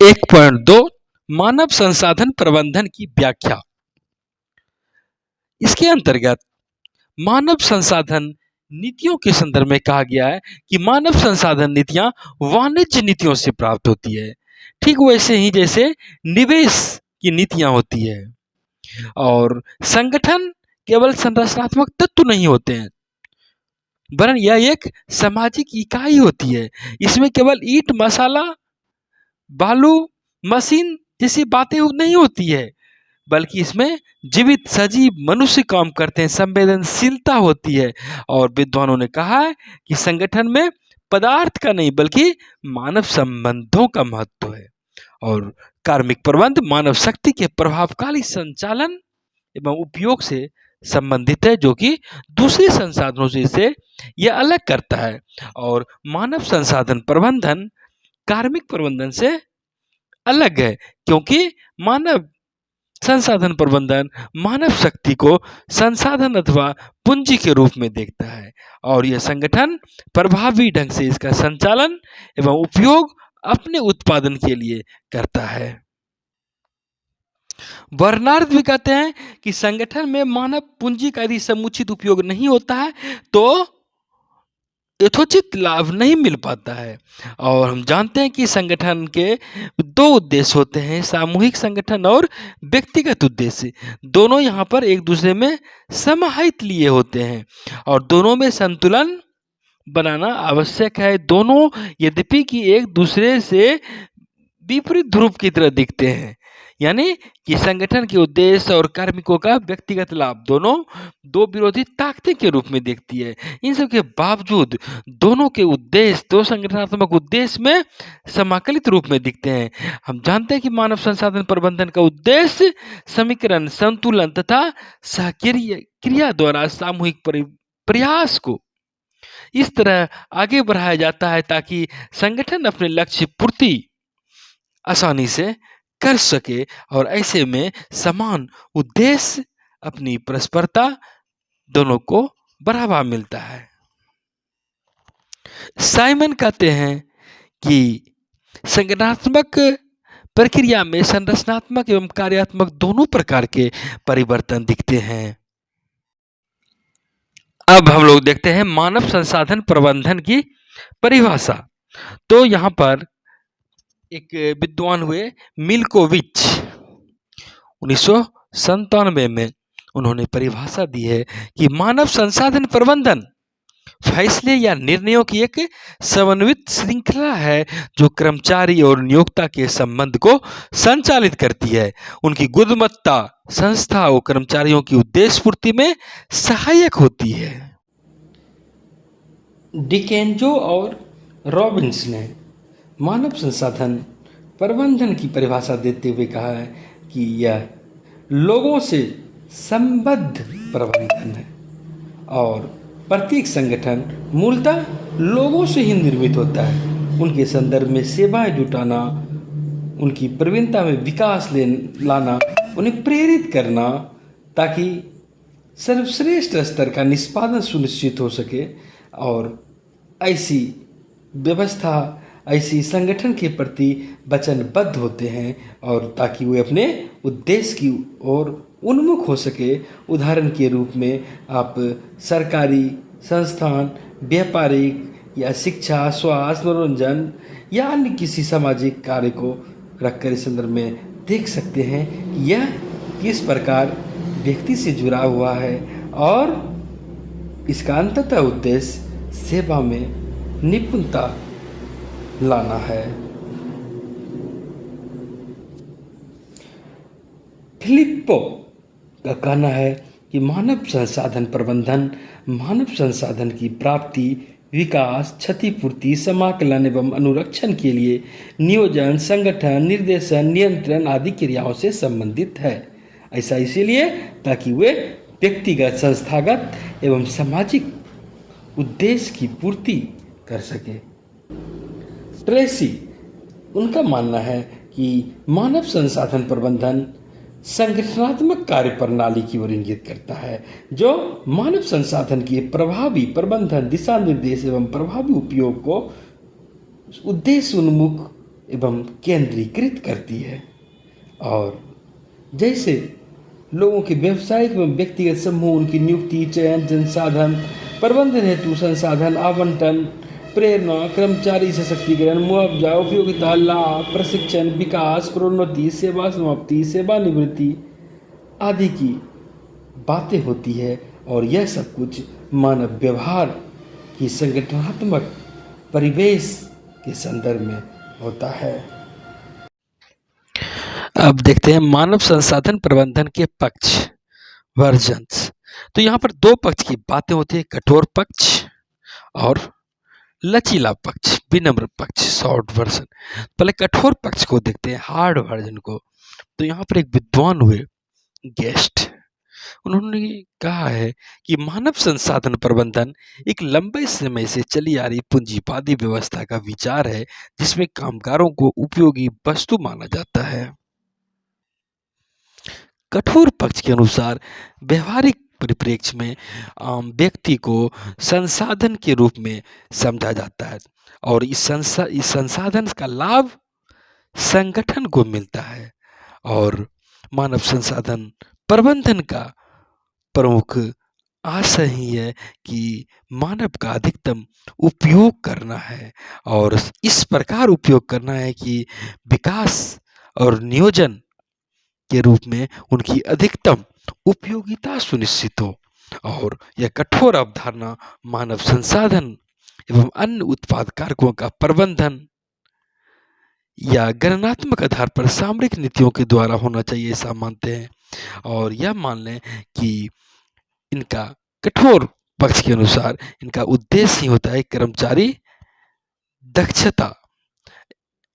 1.2 मानव संसाधन प्रबंधन की व्याख्या। इसके अंतर्गत मानव संसाधन नीतियों के संदर्भ में कहा गया है कि मानव संसाधन नीतियां वाणिज्य नीतियों से प्राप्त होती है, ठीक वैसे ही जैसे निवेश की नीतियां होती है। और संगठन केवल संरचनात्मक तत्व नहीं होते हैं, वरन यह एक सामाजिक इकाई होती है। इसमें केवल ईंट, मसाला, बालू, मशीन जैसी बातें नहीं होती है, बल्कि इसमें जीवित सजीव मनुष्य काम करते हैं, संवेदनशीलता होती है। और विद्वानों ने कहा है कि संगठन में पदार्थ का नहीं बल्कि मानव संबंधों का महत्व है। और कार्मिक प्रबंध मानव शक्ति के प्रभावशाली संचालन एवं उपयोग से संबंधित है, जो कि दूसरे संसाधनों से इसे यह अलग करता है। और मानव संसाधन प्रबंधन कार्मिक प्रबंधन से अलग है, क्योंकि मानव संसाधन प्रबंधन मानव शक्ति को संसाधन अथवा पूंजी के रूप में देखता है, और यह संगठन प्रभावी ढंग से इसका संचालन एवं उपयोग अपने उत्पादन के लिए करता है। बर्नार्ड भी कहते हैं कि संगठन में मानव पूंजी का यदि समुचित उपयोग नहीं होता है तो यथोचित लाभ नहीं मिल पाता है। और हम जानते हैं कि संगठन के दो उद्देश्य होते हैं, सामूहिक संगठन और व्यक्तिगत उद्देश्य। दोनों यहाँ पर एक दूसरे में समाहित लिए होते हैं और दोनों में संतुलन बनाना आवश्यक है। दोनों यद्यपि कि एक दूसरे से विपरीत ध्रुव की तरह दिखते हैं, यानी कि संगठन के उद्देश्य और कार्मिकों का व्यक्तिगत लाभ दोनों दो विरोधी ताकतें के रूप में देखती है। इन सब के बावजूद दोनों के उद्देश्य दो संगठनात्मक उद्देश्य में समाकलित रूप में दिखते हैं। हम जानते हैं कि मानव संसाधन प्रबंधन का उद्देश्य समीकरण, संतुलन तथा सहक्रिया द्वारा सामूहिक प्रयास को इस तरह आगे बढ़ाया जाता है ताकि संगठन अपने लक्ष्य पूर्ति आसानी से कर सके। और ऐसे में समान उद्देश्य अपनी परस्परता दोनों को बढ़ावा मिलता है। साइमन कहते हैं कि संगठनात्मक प्रक्रिया में संरचनात्मक एवं कार्यात्मक दोनों प्रकार के परिवर्तन दिखते हैं। अब हम लोग देखते हैं मानव संसाधन प्रबंधन की परिभाषा। तो यहाँ पर एक विद्वान हुए मिल्कोविच 1997 में उन्होंने परिभाषा दी है कि मानव संसाधन प्रबंधन फैसले या निर्णयों की एक समन्वित श्रृंखला है जो कर्मचारी और नियोक्ता के संबंध को संचालित करती है, उनकी गुणवत्ता संस्था और कर्मचारियों की उद्देश्य पूर्ति में सहायक होती है। डिकेंजो और रॉबिन्स ने मानव संसाधन प्रबंधन की परिभाषा देते हुए कहा है कि यह लोगों से संबद्ध प्रबंधन है और प्रत्येक संगठन मूलतः लोगों से ही निर्मित होता है। उनके संदर्भ में सेवाएं जुटाना, उनकी प्रवीणता में विकास लाना, उन्हें प्रेरित करना ताकि सर्वश्रेष्ठ स्तर का निष्पादन सुनिश्चित हो सके। और ऐसी व्यवस्था, ऐसी संगठन के प्रति वचनबद्ध होते हैं और ताकि वे अपने उद्देश्य की ओर उन्मुख हो सके। उदाहरण के रूप में आप सरकारी संस्थान, व्यापारिक या शिक्षा, स्वास्थ्य, मनोरंजन या अन्य किसी सामाजिक कार्य को रखकर इस संदर्भ में देख सकते हैं कि यह किस प्रकार व्यक्ति से जुड़ा हुआ है और इसका अंततः उद्देश्य सेवा में निपुणता लाना है। फिलिप्पो का कहना है कि मानव संसाधन प्रबंधन मानव संसाधन की प्राप्ति, विकास, क्षतिपूर्ति, समाकलन एवं अनुरक्षण के लिए नियोजन, संगठन, निर्देशन, नियंत्रण आदि क्रियाओं से संबंधित है। ऐसा इसीलिए ताकि वे व्यक्तिगत, संस्थागत एवं सामाजिक उद्देश्य की पूर्ति कर सके। ट्रेसी, उनका मानना है कि मानव संसाधन प्रबंधन संगठनात्मक कार्य प्रणाली की ओर इंगित करता है जो मानव संसाधन के प्रभावी प्रबंधन, दिशा निर्देश एवं प्रभावी उपयोग को उद्देश्य उन्मुख एवं केंद्रीकृत करती है। और जैसे लोगों के व्यावसायिक एवं व्यक्तिगत समूह, उनकी नियुक्ति, चयन, संसाधन प्रबंधन हेतु संसाधन आवंटन, प्रेरणा, कर्मचारी सशक्तिकरण, मुआवजा, उपयोगिता, लाभ, प्रशिक्षण, विकास, प्रोन्नति, सेवा समाप्ति, सेवानिवृत्ति आदि की बातें होती है। और यह सब कुछ मानव व्यवहार की संगठनात्मक परिवेश के संदर्भ में होता है। अब देखते हैं मानव संसाधन प्रबंधन के पक्ष, वर्जन्स। तो यहाँ पर दो पक्ष की बातें होती है, कठोर पक्ष और लचीला पक्ष, विनम्र पक्ष, शॉर्ट वर्जन। पहले कठोर पक्ष को देखते हैं, हार्ड वर्जन को। तो यहाँ पर एक विद्वान हुए गेस्ट, उन्होंने कहा है कि मानव संसाधन प्रबंधन एक लंबे समय से चली आ रही पूंजीवादी व्यवस्था का विचार है, जिसमें कामगारों को उपयोगी वस्तु माना जाता है। कठोर पक्ष के अनुसार व्यवहारिक परिप्रेक्ष्य में आम व्यक्ति को संसाधन के रूप में समझा जाता है और इस संसाधन का लाभ संगठन को मिलता है। और मानव संसाधन प्रबंधन का प्रमुख आशय ही है कि मानव का अधिकतम उपयोग करना है और इस प्रकार उपयोग करना है कि विकास और नियोजन के रूप में उनकी अधिकतम उपयोगिता सुनिश्चित हो। और यह कठोर अवधारणा मानव संसाधन एवं अन्य उत्पाद कारकों का प्रबंधन या गणनात्मक आधार पर सामरिक नीतियों के द्वारा होना चाहिए, ऐसा मानते हैं। और यह मान लें कि इनका कठोर पक्ष के अनुसार इनका उद्देश्य ही होता है कर्मचारी दक्षता,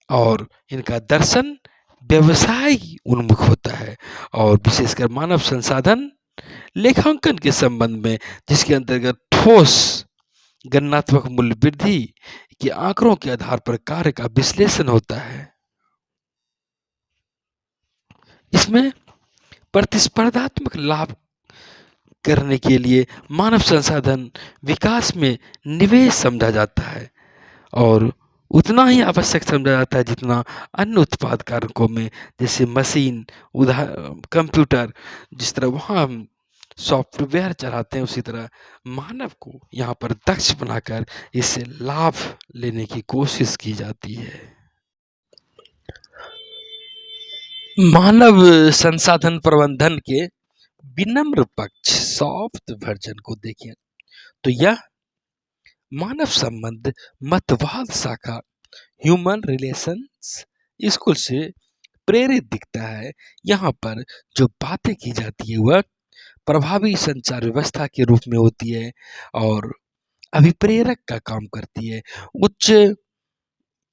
और इनका दर्शन व्यवसाय उन्मुख होता है और विशेषकर मानव संसाधन लेखांकन के संबंध में, जिसके अंतर्गत ठोस गणनात्मक मूल्य वृद्धि के आंकड़ों के आधार पर कार्य का विश्लेषण होता है। इसमें प्रतिस्पर्धात्मक लाभ करने के लिए मानव संसाधन विकास में निवेश समझा जाता है और उतना ही आवश्यक समझा जाता है जितना अन्य उत्पाद कारकों में, जैसे मशीन, कंप्यूटर, जिस तरह वहाँ हम सॉफ्टवेयर चलाते हैं, उसी तरह मानव को यहाँ पर दक्ष बनाकर इससे लाभ लेने की कोशिश की जाती है। मानव संसाधन प्रबंधन के विनम्र पक्ष, सॉफ्ट वर्जन को देखिए तो यह मानव संबंध मतवाद शाखा ह्यूमन रिलेशंस स्कूल से प्रेरित दिखता है। यहाँ पर जो बातें की जाती है वह प्रभावी संचार व्यवस्था के रूप में होती है और अभिप्रेरक का काम करती है। उच्च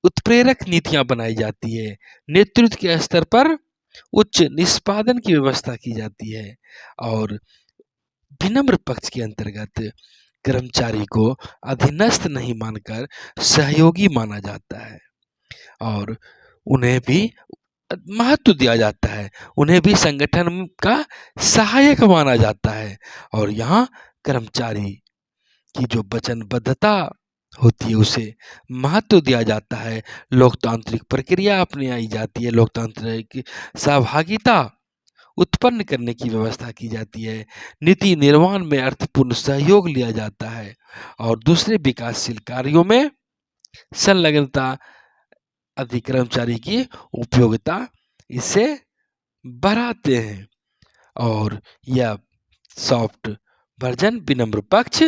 उत्प्रेरक नीतियां बनाई जाती है। नेतृत्व के स्तर पर उच्च निष्पादन की व्यवस्था की जाती है और विनम्र पक्ष के अंतर्गत कर्मचारी को अधीनस्थ नहीं मानकर सहयोगी माना जाता है और उन्हें भी महत्व दिया जाता है, उन्हें भी संगठन का सहायक माना जाता है। और यहाँ कर्मचारी की जो वचनबद्धता होती है उसे महत्व दिया जाता है। लोकतांत्रिक प्रक्रिया अपनाई जाती है, लोकतांत्रिक सहभागिता उत्पन्न करने की व्यवस्था की जाती है। नीति निर्माण में अर्थपूर्ण सहयोग लिया जाता है और दूसरे विकासशील कार्यों में संलग्नता अधिक कर्मचारी की उपयोगिता इसे बढ़ाते हैं। और यह सॉफ्ट वर्जन विनम्र पक्ष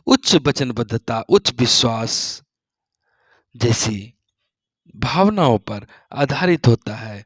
उच्च वचनबद्धता, उच्च विश्वास जैसी भावनाओं पर आधारित होता है